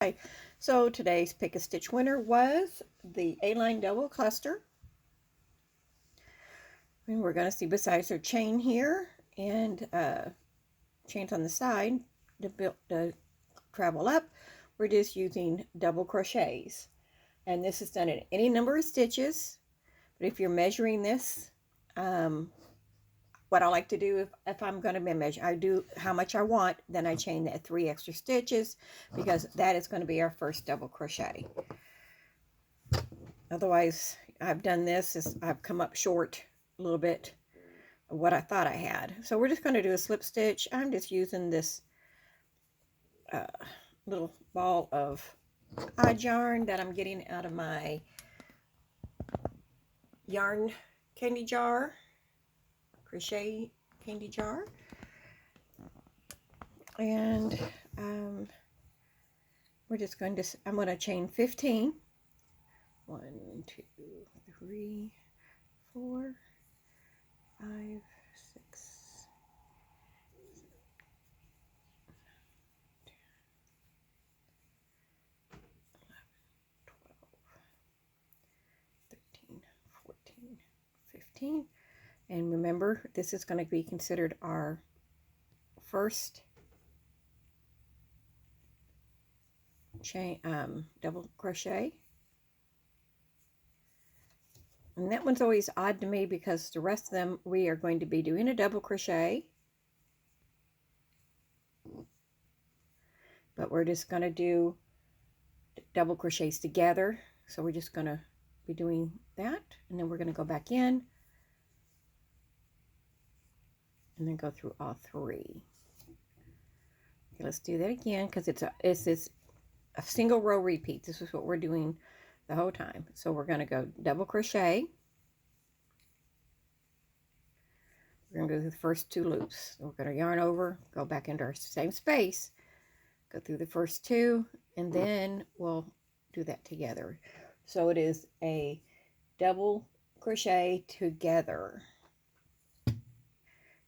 Hi. So today's pick a stitch winner was the A-line double cluster. And we're going to see besides their chain here and chains on the side to travel up, we're just using double crochets. And this is done in any number of stitches. But if you're measuring this, what I like to do if I'm going to measure, I do how much I want, then I chain that 3 extra stitches because that is going to be our first double crochet. Otherwise, I've done this, I've come up short a little bit of what I thought I had. So we're just going to do a slip stitch. I'm just using this little ball of odd yarn that I'm getting out of my yarn candy jar, crochet candy jar. And we're just going to, I'm going to chain 15. 1, 2, 3, 4, 5, 6, 13, 14, 15. And remember, this is going to be considered our first chain double crochet. And that one's always odd to me because the rest of them we are going to be doing a double crochet. But we're just going to do double crochets together. So we're just going to be doing that. And then we're going to go back in. And then go through all 3. Okay, let's do that again because it's a single row repeat. This is what we're doing the whole time. So we're going to go double crochet. We're going to go through the first 2 loops. We're going to yarn over, go back into our same space, go through the first 2, and then we'll do that together. So it is a double crochet together.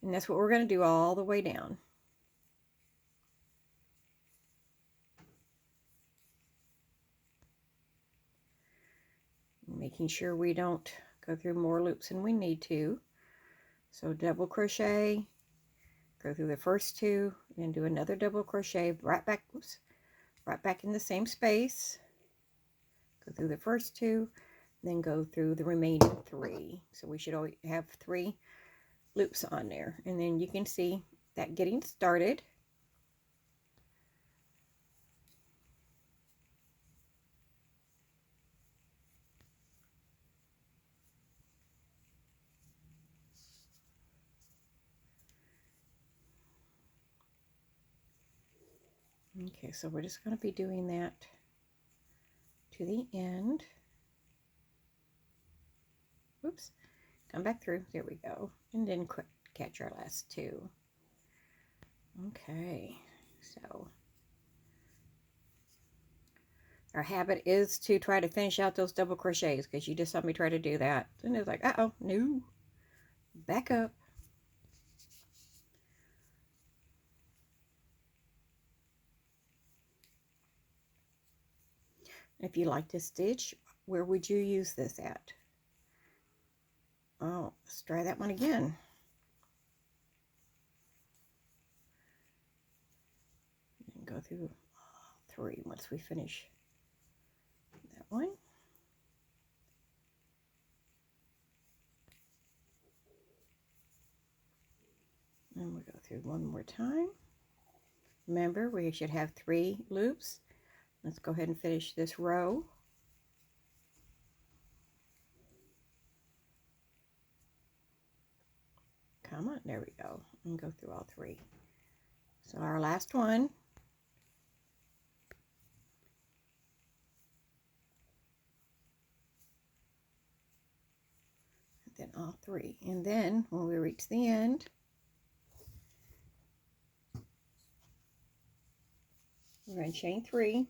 And that's what we're going to do all the way down. Making sure we don't go through more loops than we need to. So double crochet, go through the first 2, and do another double crochet right back in the same space. Go through the first 2, then go through the remaining 3. So we should always have 3 loops on there. And then you can see that getting started. Okay, so we're just going to be doing that to the end. Whoops, come back through. There we go. And then catch our last 2. Okay, so our habit is to try to finish out those double crochets because you just saw me try to do that. And it's like, uh-oh, no, back up. If you like to stitch, where would you use this at? Oh, let's try that one again. And go through all 3 once we finish that one. And we'll go through one more time. Remember, we should have 3 loops. Let's go ahead and finish this row. Come on, there we go. And go through all 3. So our last one. And then all 3. And then when we reach the end, we're going to chain 3.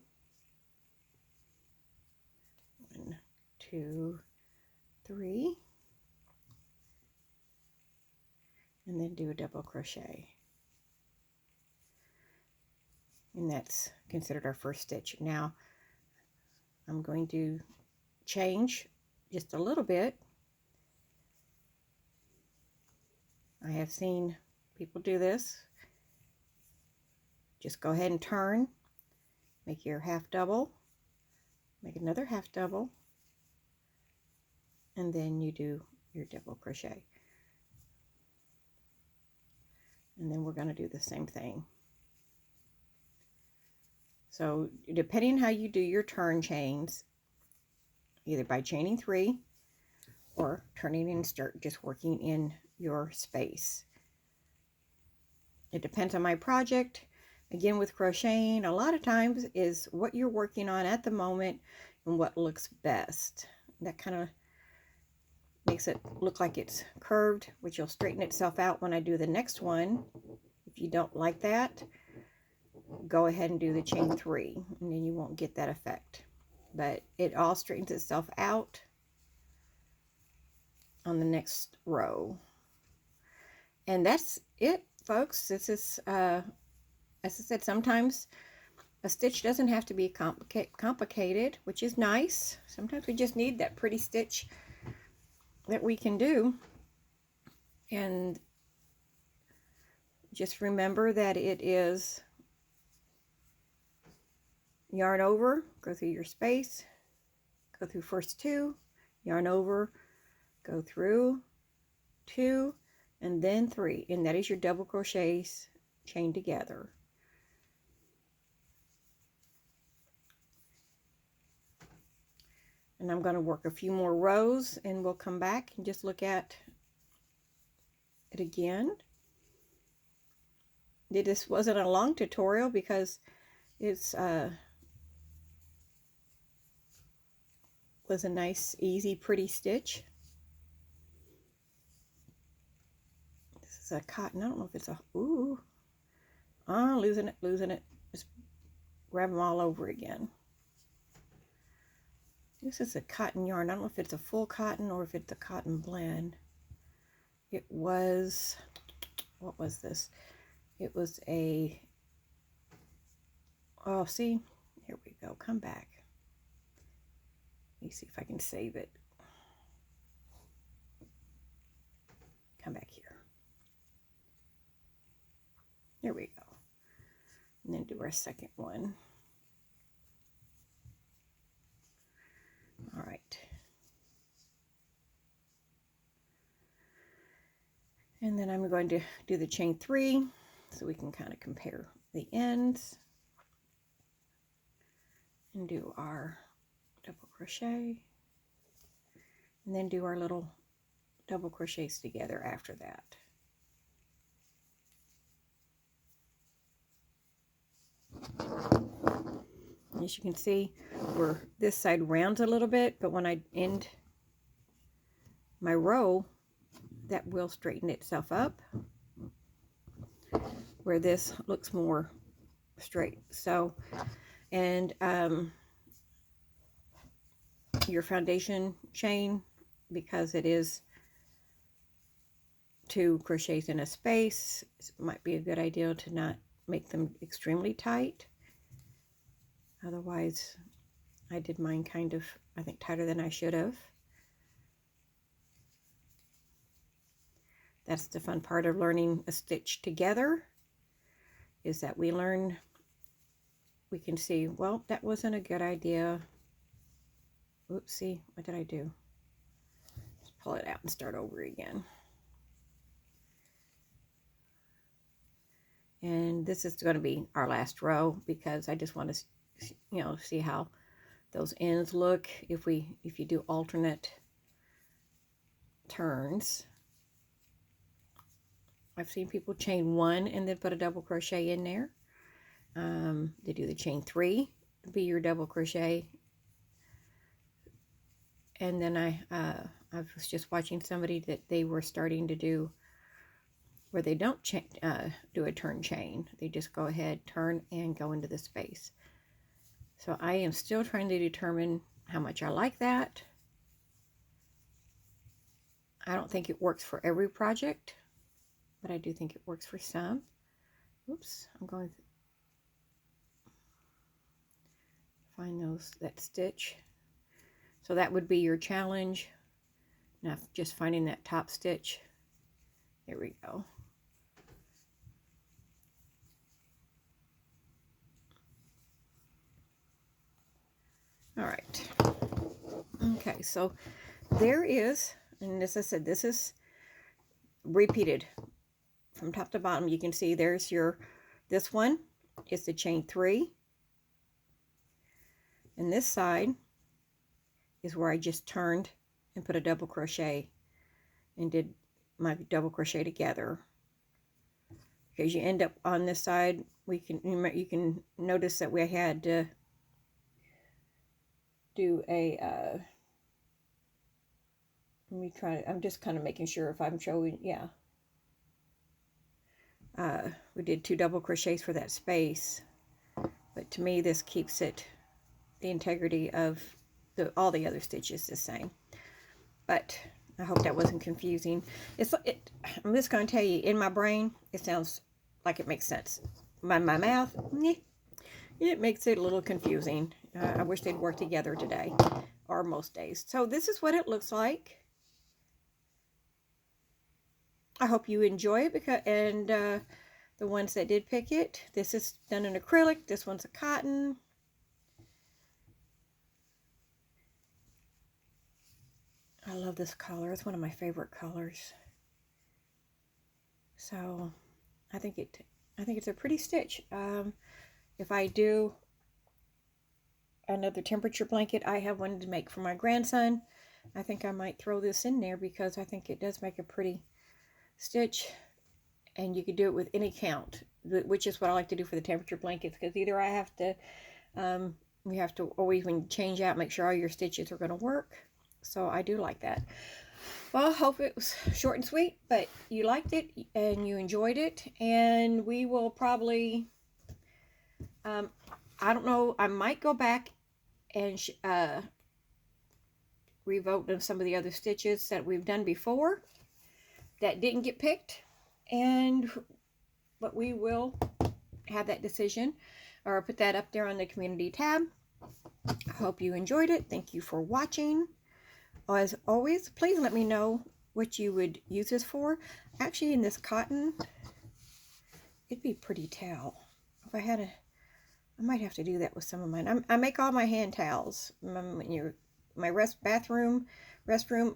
1, 2, 3. And then do a double crochet. and that's considered our first stitch. Now I'm going to change just a little bit. I have seen people do this. Just go ahead and turn, make your half double, make another half double, and then you do your double crochet. And then we're going to do the same thing. So depending how you do your turn chains, either by chaining 3 or turning and start just working in your space. It depends on my project. Again, with crocheting, a lot of times is what you're working on at the moment and what looks best. That kind of makes it look like it's curved, which will straighten itself out when I do the next one. If you don't like that, go ahead and do the chain 3, and then you won't get that effect. But it all straightens itself out on the next row. And that's it, folks. This is, as I said, sometimes a stitch doesn't have to be complicated, which is nice. Sometimes we just need that pretty stitch that we can do. And just remember that it is yarn over, go through your space, go through first 2, yarn over, go through 2, and then 3, and that is your double crochets chained together. And I'm going to work a few more rows, and we'll come back and just look at it again. This wasn't a long tutorial because it's was a nice, easy, pretty stitch. This is a cotton. I don't know if it's a, ooh, losing it. Just grab them all over again. This is a cotton yarn. I don't know if it's a full cotton or if it's a cotton blend. It was, what was this? It was a, oh, see, here we go. Come back. Let me see if I can save it. Come back here. There we go. And then do our second one. All right. And then I'm going to do the chain 3 so we can kind of compare the ends and do our double crochet, and then do our little double crochets together after that. As you can see, this side rounds a little bit, but when I end my row, that will straighten itself up, where this looks more straight. So, and your foundation chain, because it is 2 crochets in a space, it might be a good idea to not make them extremely tight. Otherwise, I did mine kind of, I think, tighter than I should have. That's the fun part of learning a stitch together, is that we can see, well, that wasn't a good idea. Oopsie, what did I do? Just pull it out and start over again. And this is going to be our last row, because I just want to, you know, see how those ends look if you do alternate turns. I've seen people chain 1 and then put a double crochet in there. They do the chain 3 to be your double crochet. And then I was just watching somebody that they were starting to do where they don't do a turn chain. They just go ahead, turn, and go into the space. So I am still trying to determine how much I like that. I don't think it works for every project, but I do think it works for some. Oops, I'm going find that stitch. So that would be your challenge. Now just finding that top stitch. There we go. All right. Okay, so there is, and as I said, this is repeated from top to bottom. You can see there's this one is the chain 3. And this side is where I just turned and put a double crochet and did my double crochet together. Because you end up on this side, you can notice that we had to do a let me try. I'm just kind of making sure if I'm showing. Yeah. We did 2 double crochets for that space, but to me this keeps it the integrity of all the other stitches the same. But I hope that wasn't confusing. I'm just going to tell you, in my brain, it sounds like it makes sense. My mouth, it makes it a little confusing. I wish they'd work together today, or most days. So this is what it looks like. I hope you enjoy it, and the ones that did pick it, this is done in acrylic. This one's a cotton. I love this color. It's one of my favorite colors. So I think it's a pretty stitch. If I do another temperature blanket I have wanted to make for my grandson, I think I might throw this in there because I think it does make a pretty stitch, and you could do it with any count, which is what I like to do for the temperature blankets, because either I have to you have to always, when you change out, make sure all your stitches are going to work. So I do like that. Well, I hope it was short and sweet, but you liked it and you enjoyed it, and we will probably I don't know, I might go back and revote some of the other stitches that we've done before that didn't get picked, but we will have that decision, or put that up there on the community tab. I hope you enjoyed it. Thank you for watching. As always, please let me know what you would use this for. Actually, in this cotton, it'd be pretty towel. If I had I might have to do that with some of mine. I make all my hand towels. My restroom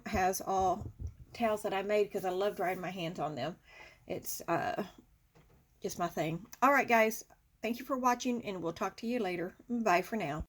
has all towels that I made because I love drying my hands on them. It's just my thing. All right, guys. Thank you for watching, and we'll talk to you later. Bye for now.